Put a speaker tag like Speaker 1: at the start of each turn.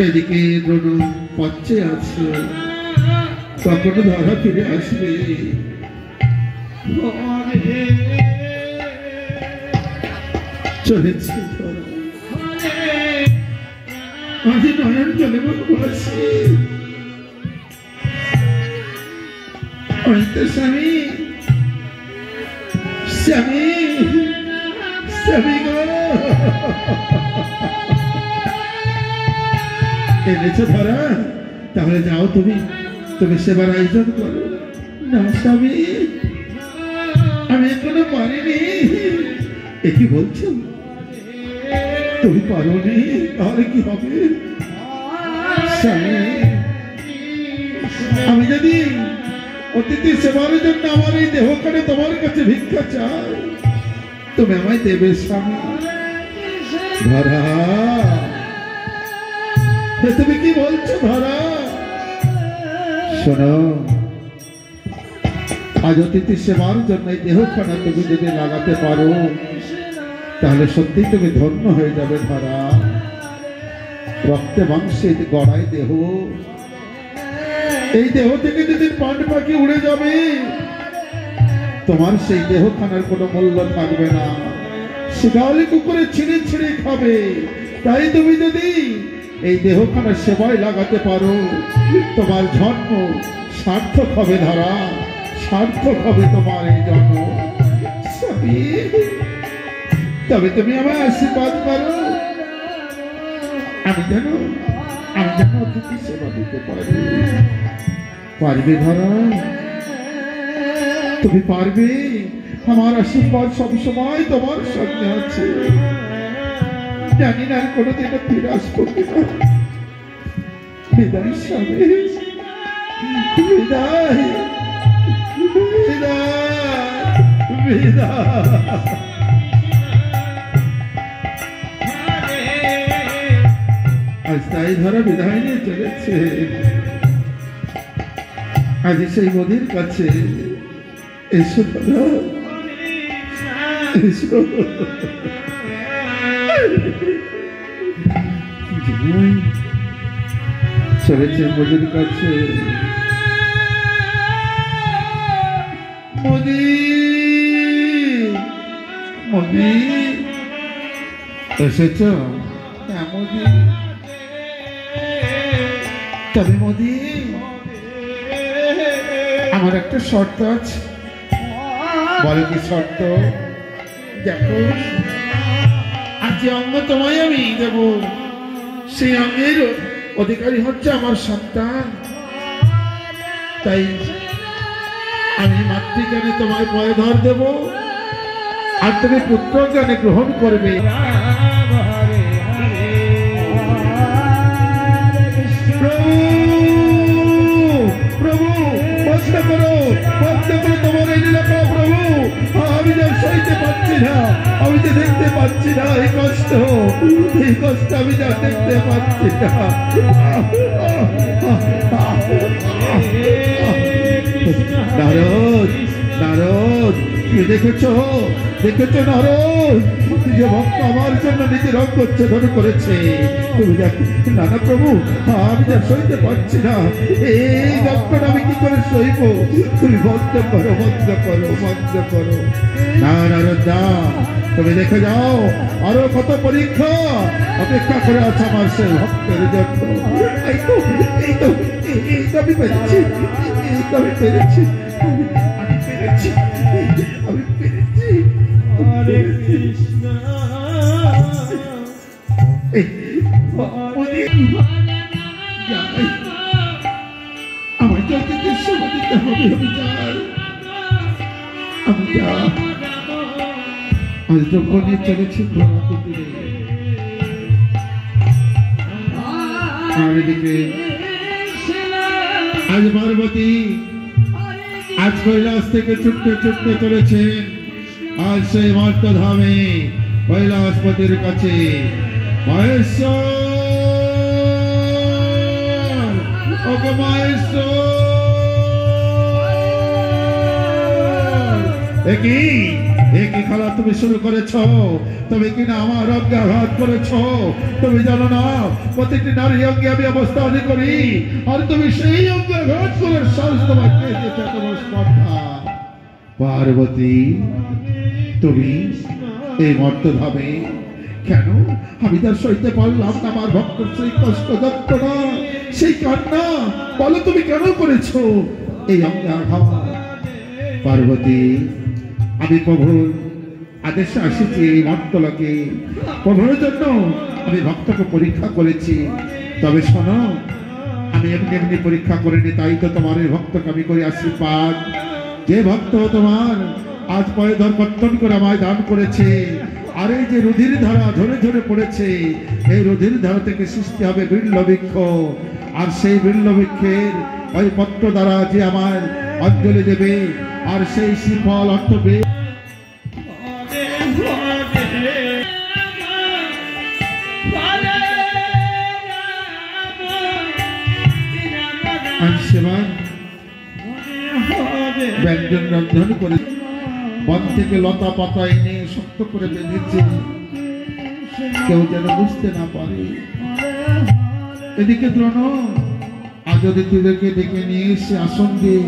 Speaker 1: এদিকে দ্রোণ পথে আছে, কখনো ধরা ফিরে আসবে। চলেছে আজ নয়ন চলে বসে স্বামী স্বামী স্বামী গো এনেছো ধরা, তাহলে যাও তুমি সেবার আয়োজন করো। না স্বামী, আমি এখনো পারিনি। এ কি বলছো? তুমি পারোনি, তাহলে কি হবে? স্বামী, আমি যদি অতিথি সেবার জন্য আমার এই দেহখানে তোমার কাছে ভিক্ষা চাই, তুমি আমায় দেবে স্বামী? ধরা, তুমি কি বলছো ধরা? শোনো, আজ অতিথি সেবার জন্য এই দেহখানা তুমি যদি লাগাতে পারো, তাহলে সত্যি তুমি ধন্য হয়ে যাবে ধরা। রক্তে মাংসে গড়াই দেহ, এই দেহ থেকে যদি পান পাখি উড়ে যাবে, তোমার সেই দেহখানার কোনো মূল্য থাকবে না। শিকালি কুকুরে ছিঁড়ে ছিঁড়ে খাবে। তাই তুমি যদি এই দেহখানার সেবায় লাগাতে পারো, তোমার জন্ম সার্থক হবে ধরা, সার্থক হবে তোমার এই জন্ম। তবে তুমি আমায় আশীর্বাদ করো, আমি যেন অতিথি সেবা দিতে পারি। পারবে ধরা? তুমি পারবে? আমার আশীর্বাদ সবসময় তোমার সঙ্গে আছে। জানি না কোনোদিনও ফিরে আসবো কিনা। বিদায় স্বামী, বিদায় বিদায় বিদায়। আজ তাই ধরা বিদায় নিয়ে চলেছে। আজ সেই মোদির কাছে এসো ধরা, এসো। চলেছে মোদির কাছে। মোদি, মোদি এসেছ? হ্যাঁ মোদি। তবে মোদি, আমার একটা শর্ত আছে। বলো কি শর্ত? দেখো, আর যে অঙ্গ তোমায় আমি দেব, সেই অঙ্গের অধিকারী হচ্ছে আমার সন্তান। তাই আমি মাতৃজ্ঞানে তোমায় পয়ে ধর দেব, আর তুমি পুত্র জ্ঞানে গ্রহণ করবে। আমি যে সইতে পারছি না, আমি যে দেখতে পাচ্ছি না এই কষ্ট আমি যা দেখতে পাচ্ছি না। নারদ, নারদ, তুমি দেখেছো নারদ, যে ভক্ত আমার জন্য নিজের অঙ্গ ছেদন করেছে। তুমি দেখো না না প্রভু, আমি যা সইতে পারছি না, এই যন্ত্রণা আমি কি করে সইব? তুমি বন্ধ করো, বন্ধ করো, বন্ধ করো। না নারদ না, তুমি দেখে যাও, আরো কত পরীক্ষা অপেক্ষা করে আছে আমার সেই ভক্তের জন্য। এই তো আমি পেরেছি, আমি পেরেছি, আমি পেরেছি, আমি পেরেছি। হরে কৃষ্ণ। আমার যাতে সেবা দিতে হবে, আমি যাই, আমি যা। আজ যখন চলেছি আর এদিকে আজ পার্বতী আজ কৈলাস থেকে ছুটতে ছুটতে চলেছেন আজ সেই মর্তধামে কৈলাসপতির কাছে। মহেশ্বর, ওগো মহেশ্বর, একই একই খেলা তুমি শুরু করেছ, তুমি কিনা আমার অঙ্গে আঘাত করেছ। তুমি জানো না প্রতিটি নারী অঙ্গে আমি অবস্থান করি, আর তুমি সেই অঙ্গে আঘাত করে সাহস তোমার কে দিয়েছে তোমার স্পর্ধা। পার্বতী তুমি এই মর্তভাবে কেন? আমি তার সইতে পারলাম না আমার ভক্তের সেই কষ্ট যন্ত্রণা, সেই কান্না। বলো তুমি কেন করেছো এই অঙ্গে আঘাত? পার্বতী আমি প্রভুর আদেশে আসিছি এই মর্তলোকে, প্রভুর জন্য আমি ভক্তকে পরীক্ষা করেছি। তবে শোনো, আমি এমনি এমনি পরীক্ষা করিনি, তাই তো তোমার এই ভক্তকে আমি করি আশীর্বাদ। যে ভক্ত তোমার আজ পরে ধর কর্তন করে আমায় দান করেছে, আর এই যে রুধির ধারা ঝরে ঝরে পড়েছে, এই রুধির ধারা থেকে সৃষ্টি হবে বিল্ল বৃক্ষ, আর সেই বিল্ল বৃক্ষের ওই পত্র দ্বারা যে আমার অঞ্জলি দেবে, আর সেই শ্রীফল অর্থ পেয়ে ব্যঞ্জন রন্ধন করে বন থেকে লতা পাতা এনে শক্ত করে বেঁধেছে, কেউ যেন বুঝতে না পারে। এদিকে দ্রোণ আজ অতিথিদেরকে ডেকে নিয়ে এসে আসন দিয়ে